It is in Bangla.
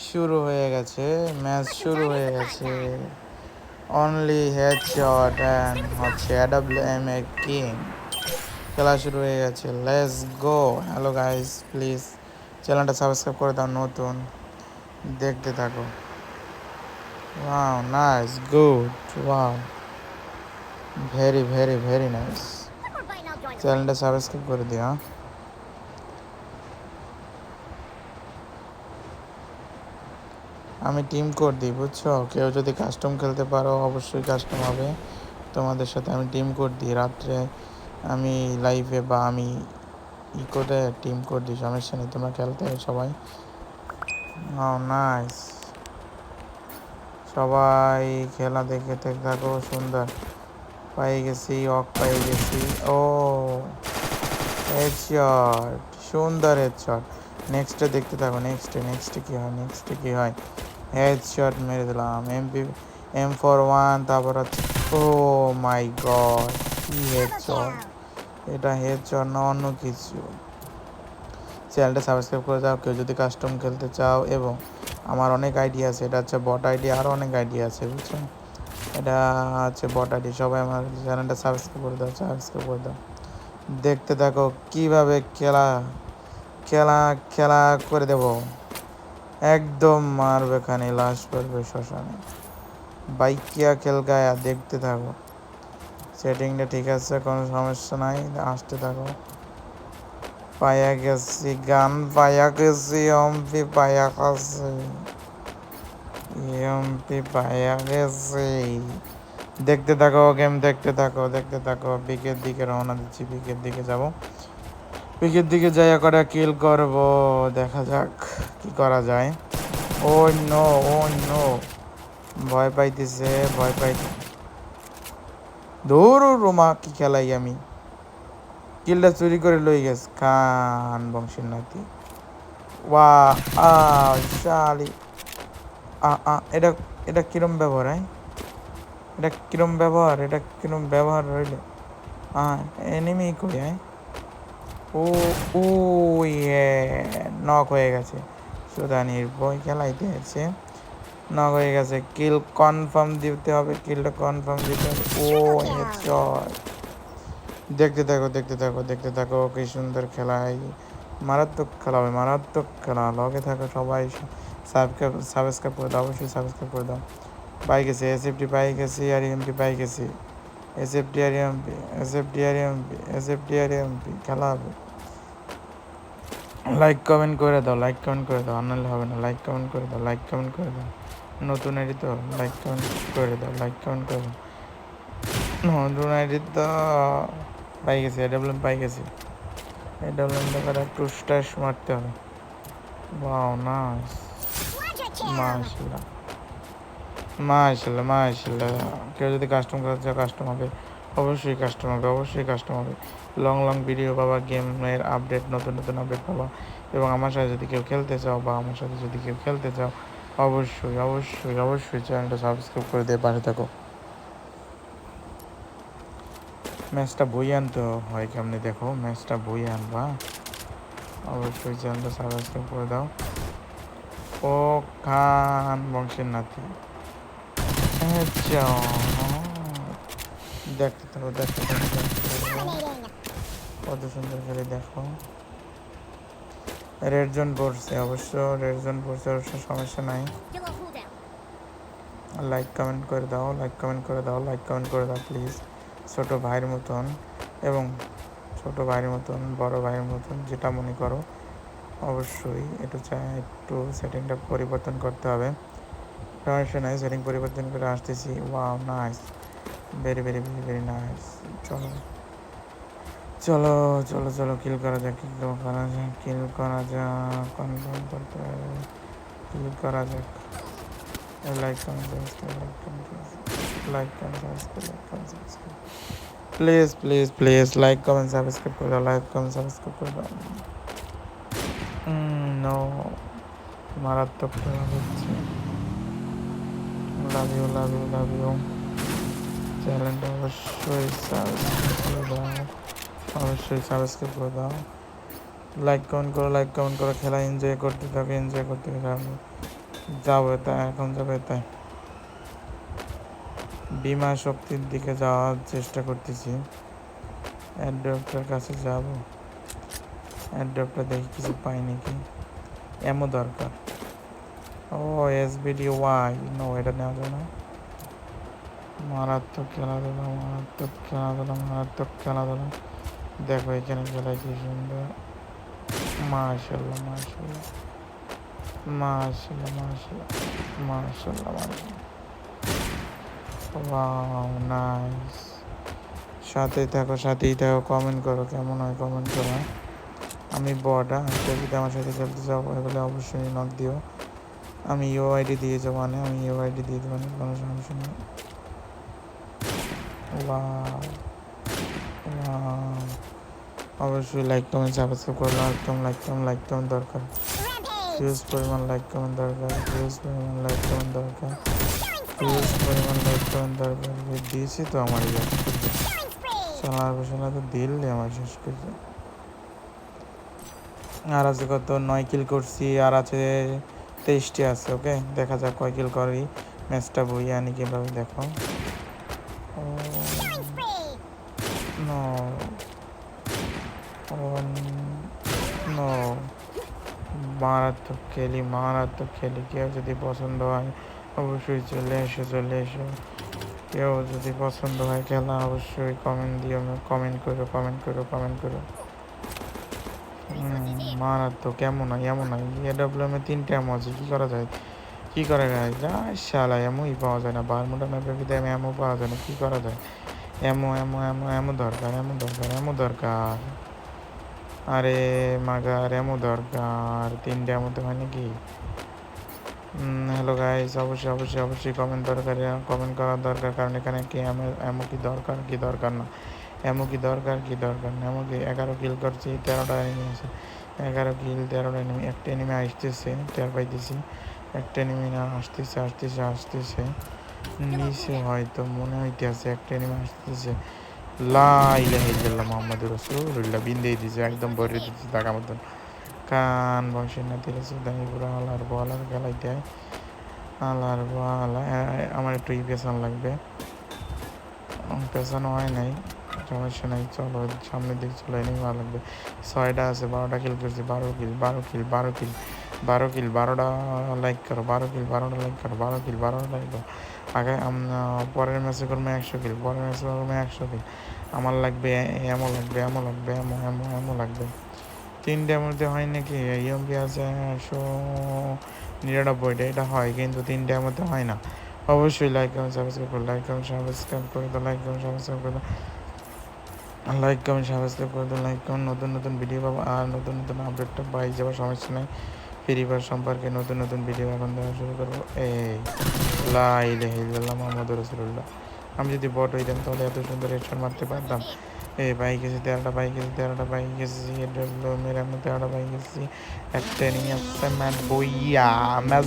শুরু হয়ে গেছে, ম্যাচ শুরু হয়ে গেছে। অনলি হেডশট অ্যান্ড হচ্ছে AWM এর কিং। খেলা শুরু হয়ে গেছে, let's go. Hello guys, please চ্যানেলটা সাবস্ক্রাইব করে দাও, নতুন দেখতে থাকো। Wow, nice, good, wow, very very very nice. চ্যানেলটা সাবস্ক্রাইব করে দিও। আমি টিম কোড দিই, বুঝছো? কেউ যদি কাস্টম খেলতে পারো অবশ্যই কাস্টম হবে তোমাদের সাথে। আমি টিম কোড দিই রাত্রে, আমি লাইভে বা আমি করে টিম কোড দিই, সমস্যা নেই। তোমরা খেলতে সবাই। ও নাইস, সবাই খেলা দেখে থাকো। সুন্দর, পাই গেছি, পাই গেছি। ও হেডশট, সুন্দর হেডশট। নেক্সটে দেখতে থাকো, নেক্সটে কি হয়, হেডশট মেরে দিলাম। M41, তারপর হচ্ছে ও মাই গড, কি হেডশট! এটা হেডশট না অন্য কিছু। চ্যানেলটা সাবস্ক্রাইব করে দাও কেউ যদি কাস্টম খেলতে চাও। এবং আমার অনেক আইডিয়া আছে, এটা হচ্ছে বট আইডি, আরও অনেক আইডিয়া আছে, বুঝছো? এটা হচ্ছে বট আইডি। সবাই আমার চ্যানেলটা সাবস্ক্রাইব করে দাও। দেখতে থাকো কীভাবে খেলা খেলা খেলা করে দেব। একদম মারবে খানে, লাশ পড়বে শ্মশানে। বাইকিয়া খেল গায়া, দেখতে থাকো। সেটিংটা ঠিক আছে, কোনো সমস্যা নাই, আসতে থাকো। পায়া গেছি, গান পায়া গেছি, এমপি পায়া গেছি। দেখতে থাকো গেম, দেখতে থাকো। পিকের দিকে রওনা দিচ্ছি, পিকের দিকে যাব। পিকের দিকে যাইয়া করে কিল করব। দেখা যাক কি করা যায়। ও নো, ভয় পাইতেছে, ধরো রোমা, কি খেলাই আমি! কিলটা চুরি করে লই গেছে খান বংশের নাতি। ওয়া শালি, এটা এটা কিরম ব্যবহার? এটা কিরম ব্যবহার রইল? এনিমি কই? ও ও ইয়ে, নক হয়ে গেছে। সুদানির বই খেলাইতে আছে, নক হয়ে গেছে। কিল কনফার্ম দিতে হবে, কিলটা কনফার্ম দিতে হবে। ও হেডশট। দেখতে থাকো কি সুন্দর খেলাই। মারাত্মক খেলা হবে, মারাত্মক খেলা। লগে থাকো সবাই, সাবস্ক্রাইব করে দাও, অবশ্যই সাবস্ক্রাইব করে দাও। পাই গেছি SFT, পাই গেছি আর এমপি পাই গেছি। SFT আর এমপি খেলা হবে। লাইক কমেন্ট করে দাও, আনালে হবে না। লাইক কমেন্ট করে দাও। নতুন আইডি তো লাইক কমেন্ট করে দাও। নতুন আইডি তো পাই গেছি, AWM পাই গেছি। AWM দেখার একটু স্ট্যাশ মারতে হবে। ওয়াও, নাইস, মাশাআল্লাহ। কেউ যদি কাস্টম করতে চাও, কাস্টম হবে, অবশ্যই কাস্টম হবে। লং ভিডিও পাবা, গেমের আপডেট, নতুন আপডেট পাবা। এবং আমার সাথে যদি কেউ খেলতে চাও, অবশ্যই চ্যানেলটা সাবস্ক্রাইব করে দিয়ে পাশে থাকো। ম্যাচটা বই আনতে হয় কেমনি দেখো, ম্যাচটা বই আনবা, অবশ্যই চ্যানেলটা সাবস্ক্রাইব করে দাও। ও খান বংশের নাতি। দেখতে থাকো, কত সুন্দর করে দেখো। রেড জোন পড়ছে, অবশ্য সমস্যা নাই। লাইক কমেন্ট করে দাও প্লিজ। ছোট ভাইয়ের মতন, এবং বড় ভাইয়ের মতন, যেটা মনে করো। অবশ্যই একটু সেটিংটা পরিবর্তন করতে হবে, সমস্যা নাই। সেটিং পরিবর্তন করে আসতেছি। Wow, nice, very very very very nice. চলো কিল করা যাক, কনফার্ম করতে হবে, কিল করা যাক। Like comment subscribe, please like comment subscribe করে দাও। নো, মারাত্মক খেলা হচ্ছে। Love you. চ্যানেলটা অবশ্যই সাবস্ক্রাইব করে দাও। লাইক কমেন্ট করো, খেলা এনজয় করতে থাকো। যাবে তাই, এখন যাবে তাই। বিমা শক্তির দিকে যাওয়ার চেষ্টা করতেছি। অ্যাডপ্টার কাছে যাব। অ্যাডপ্টার দেখি কিছু পাই নাকি। এমন দরকার। ও এসবিডি ওয়াই, নো এটা নেওয়া যায় না। মারাত্মক খেলাধুলা, মারাত্মক খেলাধুলা, মারাত্মক খেলাধুলা। দেখো এখানে খেলা কি সুন্দর। মাশাল্লাহ মাশাল্লাহ মাশাল্লাহ মাশাল্লাহ মাশাল্লাহ মাশাল্লাহ। Wow nice. সাথেই থাকো, সাথেই থাকো, কমেন্ট করো কেমন হয়, কমেন্ট করো। আমি বড়া কেউ যদি আমার সাথে খেলতে চাও বলে অবশ্যই নক দিও। আমি ইউআইডি দিয়ে যাবো, মানে আমি ইউআইডি দিয়ে দেবো, কোনো সমস্যা নেই। Wow wow. অবশ্যই লাইক কমেন্ট সাবস্ক্রাইব করো। লাইক কমেন্ট দরকার, হিউজ পরিমাণ লাইক কমেন্ট দরকার, হিউজ পরিমাণ লাইক কমেন্ট দরকার, হিউজ পরিমাণ লাইক কমেন্ট দরকার। দিয়েছি তো আমার ইয়ে চালার বসালা তো দিলে আমার শেষ করছে। আর আছে কত, 9 কিল করছি, আর আছে 23টি আছে। ওকে দেখা যাক কয় কিল করি, ম্যাচটা বইয়ে আনি কীভাবে, দেখো। নো নো, মারাত্মক খেলি। কেউ যদি পছন্দ হয় অবশ্যই চলে এসো। কেউ যদি পছন্দ হয় খেলা অবশ্যই কমেন্ট দিও, কমেন্ট করো। মারাত্মক। কেমন হয় এমন হয়, এডব্লিউএম 3টে এমন আছে, কী করা যায় যা শালা, এমনই পাওয়া যায় না। বারমুডা ম্যাপের ভিতরে এমও পাওয়া যায় না, কী করা যায়। এমো দরকার। আরে মাগার এমো দরকার, 3টে এমোতে হয় নাকি। হ্যালো গাইস, অবশ্যই কমেন্ট করার দরকার, কারণ এখানে কি এমো কি দরকার না, এমো কি দরকার না। এমো কি 11 কিল করছি, 13টা এনিমি আছে। 11 কিল 13টা এনিমি। একটা এনিমি আসতেছে, টের পাইতেছি। একটা এনিমি না আসতেছে নিচে, হয়তো মনে হইতেছে একটা এনিমি আসতেছে। লা ইলাহা ইল্লাল্লাহ মুহাম্মাদুর রাসূলুল্লাহ, বিন্দেই দিছে একদম, ভরে দিচ্ছে টাকা মতন। কান বংশের নাতি রাসূলদানি পুরো আলার বলার খেলাই দেয়। আলার বলা। আমার একটু পেছানো লাগবে, পেছানো হয় নাই, সমস্যা নাই। চলো সামনের দিকে চলো, এনেই ভালো লাগবে। 6টা আছে, 12টা কিল করছি। 12টা লাইক করো, 12টা লাইক করো। আগে পরের ম্যাচে করবো 100 কিল, আমার লাগবে এমো লাগবে। 3টার মধ্যে হয় নাকি, ইএমপি আছে 199টা, এটা হয় কিন্তু 3টার মধ্যে হয় না। অবশ্যই লাইক কমেন্ট সাবস্ক্রাইব করো, নতুন ভিডিও পাবো, আর নতুন আপডেটটা পাই যাবার সমস্যা নেই। ফ্রি ফায়ার সম্পর্কে নতুন ভিডিও এখন দেওয়া শুরু করবো। এই লা ইলাহা ইল্লাল্লাহ মুহাম্মাদুর রাসূলুল্লাহ। আমি যদি বট হইতাম তাহলে এত সুন্দর হেডশট মারতে পারতাম। পাই গেছি 13টা, মেয়ের আমি 13টা পাই গেছি। একটা এনিমি আছে ম্যাচ বইয়া ম্যাচ